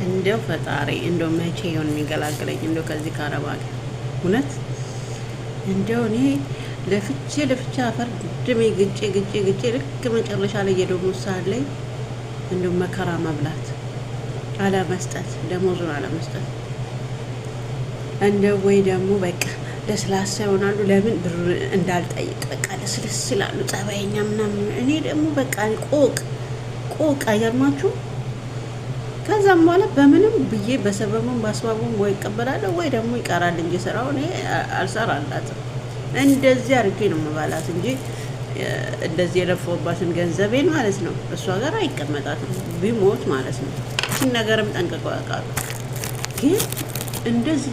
እንደው ፈጣሪ እንደው መቼ ይሆን የሚገላግለኝ እንደው ከዚህ ከአረብ ሀገር እውነት እንደው እኔ ለፍቼ አፈር ድሜ ግጬ ልክ መጨረሻ ላይ የደሞ ሰዓት ላይ እንደው መከራ መብላት አለመስጠት ደሞዙን አለመስጠት እንደው ወይ ደግሞ በቃ ለስላሳ ይሆናሉ። ለምን ብር እንዳልጠይቅ በቃ ለስልስ ይላሉ ጸባይኛ ምናምን። እኔ ደግሞ በቃ ቆቅ አይገርማችሁ። ከዛም በኋላ በምንም ብዬ በሰበቡም ባስባቡም ወይ ይቀበላለሁ ወይ ደግሞ ይቀራል እንጂ ስራው እኔ አልሰራላትም። እንደዚህ አድርጌ ነው መባላት እንጂ እንደዚህ የለፈውባትን ገንዘቤን ማለት ነው እሷ ጋር አይቀመጣትም ቢሞት ማለት ነው። እቺን ነገርም ጠንቅቀው ያውቃሉ። ግን እንደዚህ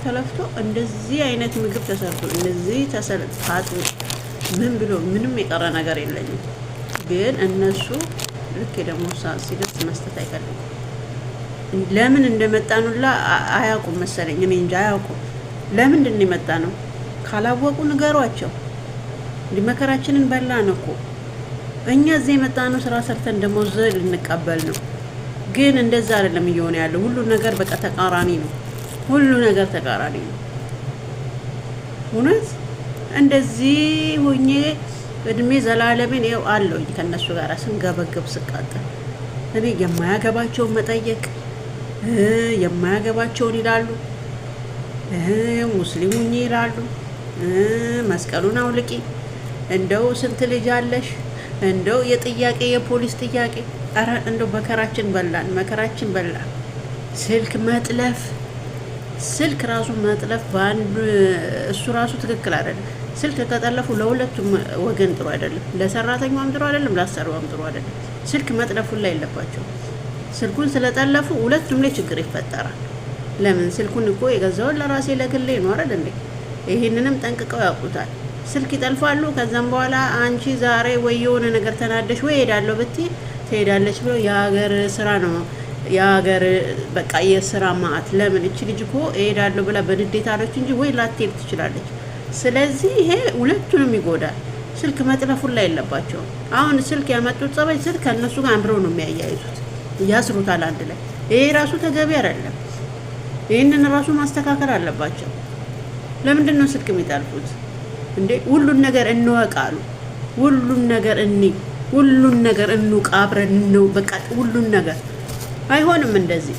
ተለፍቶ እንደዚህ አይነት ምግብ ተሰርቶ እንደዚህ ተሰልፋቱ ምን ብሎ ምንም የቀረ ነገር የለኝም። ግን እነሱ ልክ ደግሞ ሲደርስ መስጠት አይፈልጉም። ለምን እንደመጣኑላ አያውቁም መሰለኝ። እኔ እንጃ አያውቁም። ለምንድን ነው የመጣ ነው ካላወቁ ንገሯቸው። መከራችንን በላን እኮ እኛ እዚህ የመጣ ነው ስራ ሰርተን ደሞዝ ልንቀበል ነው። ግን እንደዛ አይደለም እየሆነ ያለው። ሁሉ ነገር በቃ ተቃራኒ ነው። ሁሉ ነገር ተቃራኒ ነው። እውነት እንደዚህ ሆኜ እድሜ ዘላለሜን ይኸው አለሁኝ ከነሱ ጋር ስንገበገብ ስቃጠል። እኔ የማያገባቸውን መጠየቅ የማያገባቸውን ይላሉ። ሙስሊሙኝ ይላሉ። መስቀሉን አውልቂ፣ እንደው ስንት ልጅ አለሽ፣ እንደው የጥያቄ የፖሊስ ጥያቄ። ኧረ እንደው መከራችን በላን። ስልክ ራሱ መጥለፍ በአንድ እሱ ራሱ ትክክል አይደለም። ስልክ ከጠለፉ ለሁለቱም ወገን ጥሩ አይደለም። ለሰራተኛውም ጥሩ አይደለም፣ ለአሰሪውም ጥሩ አይደለም። ስልክ መጥለፉን ላይ የለባቸው። ስልኩን ስለጠለፉ ሁለቱም ላይ ችግር ይፈጠራል። ለምን ስልኩን እኮ የገዛውን ለራሴ ለግሌ ነው አይደል እንዴ? ይሄንንም ጠንቅቀው ያውቁታል። ስልክ ይጠልፋሉ። ከዛም በኋላ አንቺ ዛሬ ወይ የሆነ ነገር ተናደሽ ወይ ሄዳለሁ ብትይ ትሄዳለች ብለው የሀገር ስራ ነው የሀገር በቃ የስራ ማዕት። ለምን እቺ ልጅ እኮ እሄዳለሁ ብላ በንዴት አለች እንጂ ወይ ላትሄድ ትችላለች። ስለዚህ ይሄ ሁለቱንም ይጎዳል። ስልክ መጥለፉን ላይ የለባቸውም። አሁን ስልክ ያመጡት ጸባይ ስልክ ከእነሱ ጋር አምረው ነው የሚያያይዙት፣ ያስሩታል አንድ ላይ። ይሄ ራሱ ተገቢ አይደለም። ይህንን ራሱ ማስተካከል አለባቸው። ለምንድን ነው ስልክ የሚጠልፉት እንዴ? ሁሉን ነገር እንወቃሉ። ሁሉን ነገር እንውቅ አብረን ነው በቃ ሁሉን ነገር አይሆንም እንደዚህ